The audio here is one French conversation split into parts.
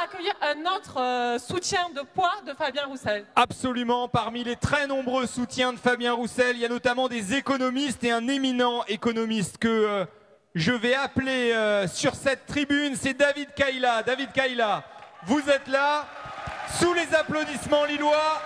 accueillir un autre soutien de poids de Fabien Roussel. Absolument, parmi les très nombreux soutiens de Fabien Roussel, il y a notamment des économistes et un éminent économiste que je vais appeler sur cette tribune, c'est David Kayla. David Kayla, vous êtes là, sous les applaudissements lillois.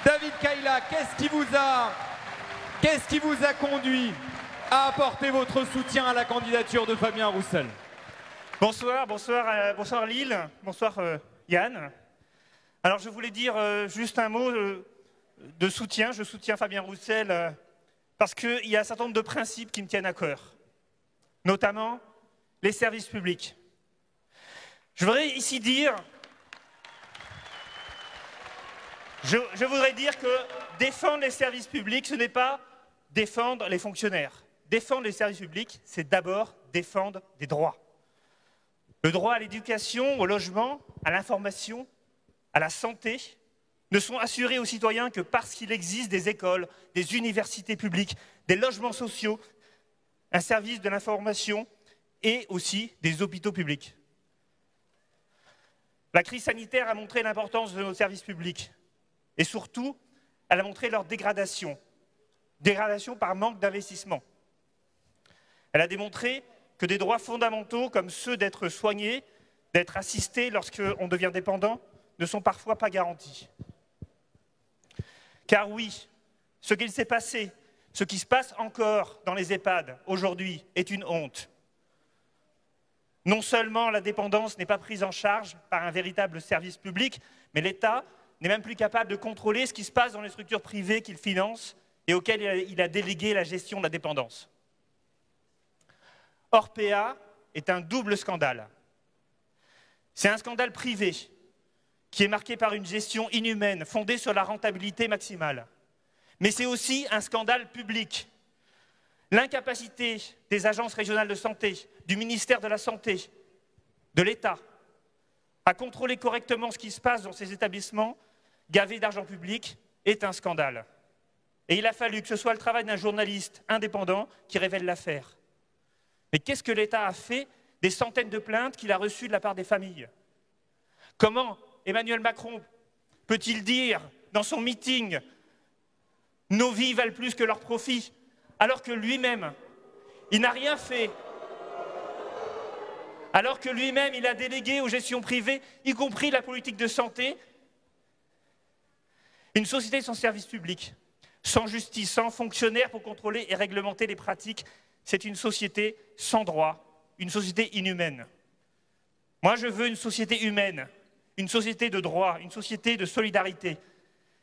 David Kayla, qu'est-ce qui vous a conduit à apporter votre soutien à la candidature de Fabien Roussel? Bonsoir Lille, bonsoir Yann. Alors je voulais dire juste un mot de soutien. Je soutiens Fabien Roussel parce qu'il y a un certain nombre de principes qui me tiennent à cœur, notamment les services publics. Je voudrais ici dire, je voudrais dire que défendre les services publics, ce n'est pas défendre les fonctionnaires. Défendre les services publics, c'est d'abord défendre des droits. Le droit à l'éducation, au logement, à l'information, à la santé ne sont assurés aux citoyens que parce qu'il existe des écoles, des universités publiques, des logements sociaux, un service de l'information et aussi des hôpitaux publics. La crise sanitaire a montré l'importance de nos services publics et surtout, elle a montré leur dégradation. Dégradation par manque d'investissement. Elle a démontré que des droits fondamentaux comme ceux d'être soigné, d'être assisté lorsqu'on devient dépendant, ne sont parfois pas garantis. Car oui, ce qu'il s'est passé, ce qui se passe encore dans les EHPAD aujourd'hui est une honte. Non seulement la dépendance n'est pas prise en charge par un véritable service public, mais l'État n'est même plus capable de contrôler ce qui se passe dans les structures privées qu'il finance et auxquelles il a délégué la gestion de la dépendance. Orpea est un double scandale. C'est un scandale privé qui est marqué par une gestion inhumaine fondée sur la rentabilité maximale. Mais c'est aussi un scandale public. L'incapacité des agences régionales de santé, du ministère de la Santé, de l'État, à contrôler correctement ce qui se passe dans ces établissements gavés d'argent public est un scandale. Et il a fallu que ce soit le travail d'un journaliste indépendant qui révèle l'affaire. Mais qu'est-ce que l'État a fait des centaines de plaintes qu'il a reçues de la part des familles? Comment Emmanuel Macron peut-il dire dans son meeting « Nos vies valent plus que leurs profits » alors que lui-même, il n'a rien fait, alors que lui-même, il a délégué aux gestions privées, y compris la politique de santé, une société sans service public, sans justice, sans fonctionnaires pour contrôler et réglementer les pratiques. C'est une société sans droit, une société inhumaine. Moi, je veux une société humaine, une société de droit, une société de solidarité.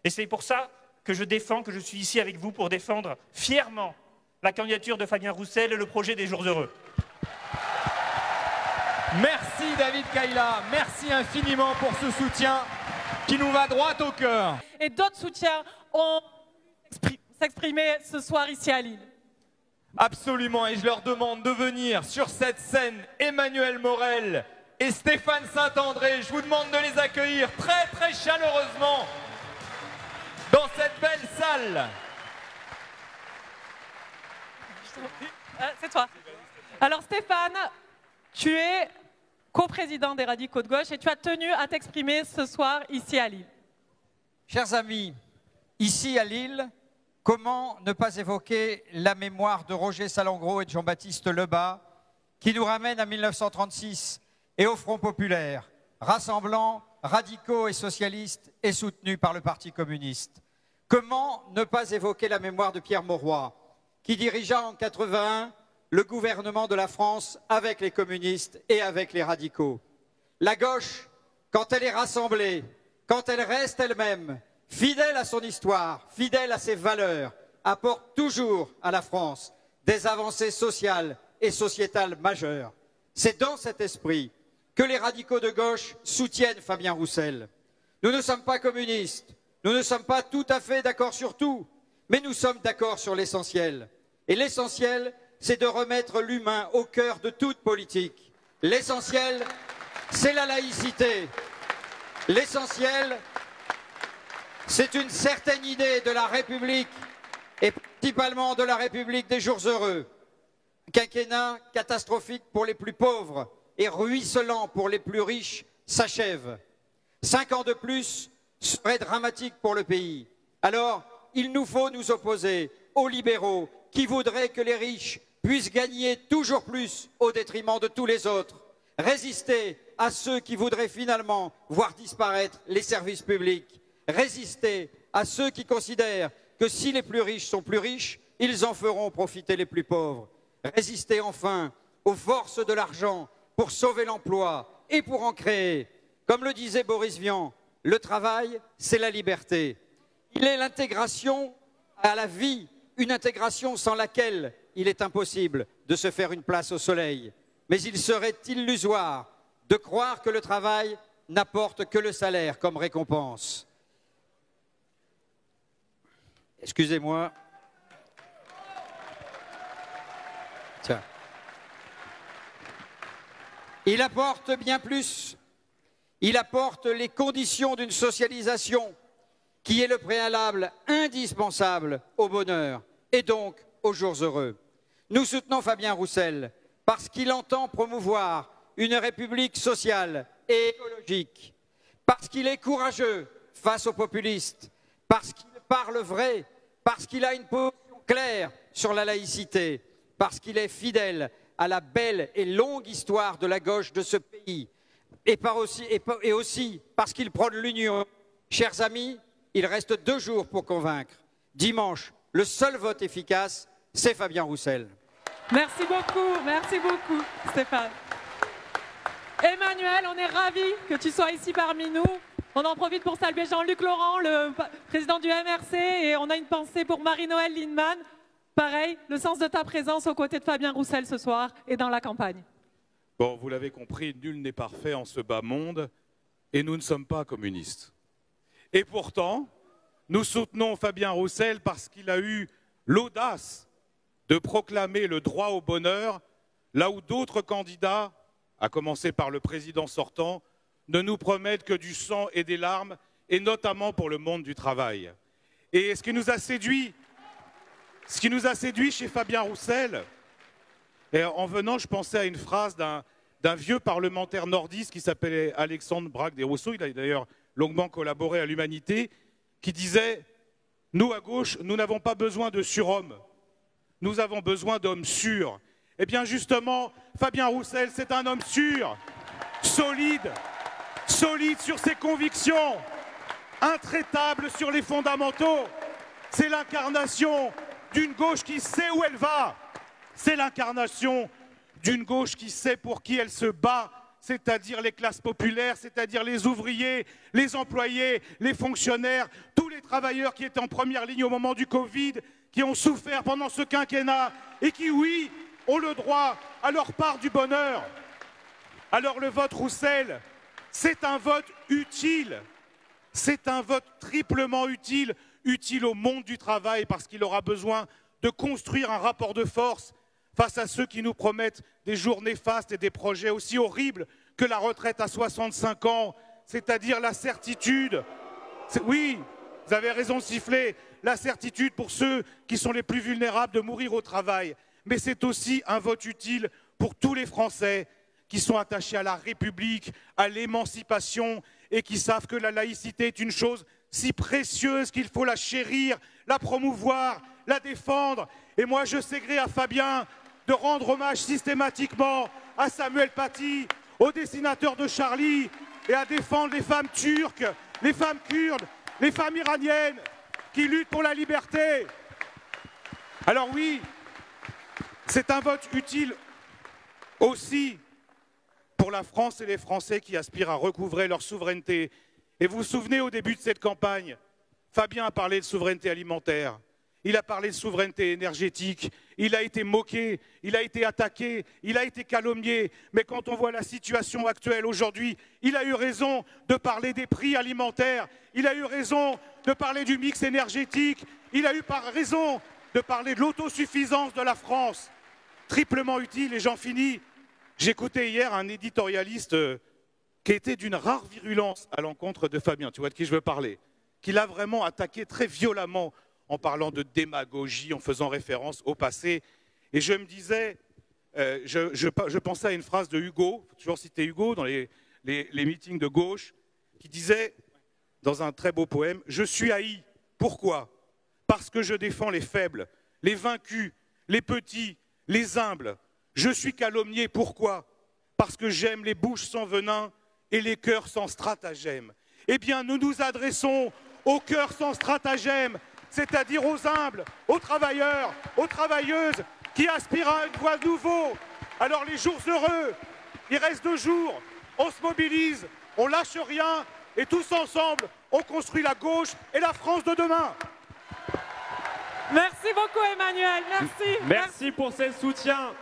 Et c'est pour ça que je suis ici avec vous pour défendre fièrement la candidature de Fabien Roussel et le projet des Jours Heureux. Merci David Kayla, merci infiniment pour ce soutien qui nous va droit au cœur. Et d'autres soutiens ont s'exprimer ce soir ici à Lille. Absolument, et je leur demande de venir sur cette scène, Emmanuel Morel et Stéphane Saint-André. Je vous demande de les accueillir très très chaleureusement dans cette belle salle. C'est toi. Alors Stéphane, tu es coprésident des Radicaux de Gauche et tu as tenu à t'exprimer ce soir ici à Lille. Chers amis, ici à Lille, comment ne pas évoquer la mémoire de Roger Salengro et de Jean-Baptiste Lebas qui nous ramène à 1936 et au Front populaire, rassemblant radicaux et socialistes et soutenus par le Parti communiste. Comment ne pas évoquer la mémoire de Pierre Mauroy qui dirigea en 1981 le gouvernement de la France avec les communistes et avec les radicaux. La gauche, quand elle est rassemblée, quand elle reste elle-même, fidèle à son histoire, fidèle à ses valeurs, apporte toujours à la France des avancées sociales et sociétales majeures. C'est dans cet esprit que les radicaux de gauche soutiennent Fabien Roussel. Nous ne sommes pas communistes, nous ne sommes pas tout à fait d'accord sur tout, mais nous sommes d'accord sur l'essentiel. Et l'essentiel, c'est de remettre l'humain au cœur de toute politique. L'essentiel, c'est la laïcité. L'essentiel, c'est une certaine idée de la République, et principalement de la République des jours heureux. Quinquennat catastrophique pour les plus pauvres et ruisselant pour les plus riches s'achève. 5 ans de plus seraient dramatiques pour le pays. Alors, il nous faut nous opposer aux libéraux qui voudraient que les riches puissent gagner toujours plus au détriment de tous les autres. Résister à ceux qui voudraient finalement voir disparaître les services publics. Résister à ceux qui considèrent que si les plus riches sont plus riches, ils en feront profiter les plus pauvres. Résister enfin aux forces de l'argent pour sauver l'emploi et pour en créer. Comme le disait Boris Vian, le travail, c'est la liberté. Il est l'intégration à la vie, une intégration sans laquelle il est impossible de se faire une place au soleil. Mais il serait illusoire de croire que le travail n'apporte que le salaire comme récompense. Excusez-moi. Tiens. Il apporte bien plus. Il apporte les conditions d'une socialisation qui est le préalable indispensable au bonheur et donc aux jours heureux. Nous soutenons Fabien Roussel parce qu'il entend promouvoir une république sociale et écologique, parce qu'il est courageux face aux populistes, parce qu'il parle vrai, parce qu'il a une position claire sur la laïcité, parce qu'il est fidèle à la belle et longue histoire de la gauche de ce pays, et aussi parce qu'il prône l'union. Chers amis, il reste 2 jours pour convaincre. Dimanche, le seul vote efficace, c'est Fabien Roussel. Merci beaucoup Stéphane. Emmanuel, on est ravis que tu sois ici parmi nous. On en profite pour saluer Jean-Luc Laurent, le président du MRC, et on a une pensée pour Marie-Noëlle Lindemann. Pareil, le sens de ta présence aux côtés de Fabien Roussel ce soir et dans la campagne. Bon, vous l'avez compris, nul n'est parfait en ce bas monde, et nous ne sommes pas communistes. Et pourtant, nous soutenons Fabien Roussel parce qu'il a eu l'audace de proclamer le droit au bonheur, là où d'autres candidats, à commencer par le président sortant, ne nous promettent que du sang et des larmes, et notamment pour le monde du travail. Et ce qui nous a séduit chez Fabien Roussel, et en venant, je pensais à une phrase d'un vieux parlementaire nordiste qui s'appelait Alexandre Braque des Rousseaux, il a d'ailleurs longuement collaboré à l'Humanité, qui disait « Nous, à gauche, nous n'avons pas besoin de surhommes, nous avons besoin d'hommes sûrs. » Eh bien justement, Fabien Roussel, c'est un homme sûr, solide sur ses convictions, intraitable sur les fondamentaux. C'est l'incarnation d'une gauche qui sait où elle va. C'est l'incarnation d'une gauche qui sait pour qui elle se bat, c'est-à-dire les classes populaires, c'est-à-dire les ouvriers, les employés, les fonctionnaires, tous les travailleurs qui étaient en première ligne au moment du Covid, qui ont souffert pendant ce quinquennat et qui, oui, ont le droit à leur part du bonheur. Alors le vote Roussel, c'est un vote utile. C'est un vote triplement utile, utile au monde du travail parce qu'il aura besoin de construire un rapport de force face à ceux qui nous promettent des jours néfastes et des projets aussi horribles que la retraite à 65 ans, c'est-à-dire la certitude. Oui, vous avez raison de siffler, la certitude pour ceux qui sont les plus vulnérables de mourir au travail. Mais c'est aussi un vote utile pour tous les Français qui sont attachés à la République, à l'émancipation et qui savent que la laïcité est une chose si précieuse qu'il faut la chérir, la promouvoir, la défendre. Et moi, je sais gré à Fabien de rendre hommage systématiquement à Samuel Paty, au dessinateur de Charlie, et à défendre les femmes turques, les femmes kurdes, les femmes iraniennes qui luttent pour la liberté. Alors oui, c'est un vote utile aussi pour la France et les Français qui aspirent à recouvrer leur souveraineté. Et vous vous souvenez, au début de cette campagne, Fabien a parlé de souveraineté alimentaire, il a parlé de souveraineté énergétique, il a été moqué, il a été attaqué, il a été calomnié. Mais quand on voit la situation actuelle aujourd'hui, il a eu raison de parler des prix alimentaires, il a eu raison de parler du mix énergétique, il a eu raison de parler de l'autosuffisance de la France. Triplement utile, et j'en finis. J'écoutais hier un éditorialiste qui était d'une rare virulence à l'encontre de Fabien, tu vois de qui je veux parler, qui l'a vraiment attaqué très violemment en parlant de démagogie, en faisant référence au passé. Et je me disais, je pensais à une phrase de Hugo, faut toujours citer Hugo dans les meetings de gauche, qui disait, dans un très beau poème, « Je suis haï. Pourquoi? Parce que je défends les faibles, les vaincus, les petits, les humbles. Je suis calomnié. Pourquoi? Parce que j'aime les bouches sans venin et les cœurs sans stratagème. » Eh bien, nous nous adressons aux cœurs sans stratagème, c'est-à-dire aux humbles, aux travailleurs, aux travailleuses qui aspirent à une voie nouveau. Alors les jours heureux, il reste 2 jours, on se mobilise, on lâche rien et tous ensemble, on construit la gauche et la France de demain. Merci beaucoup Emmanuel, merci. Merci pour ce soutien.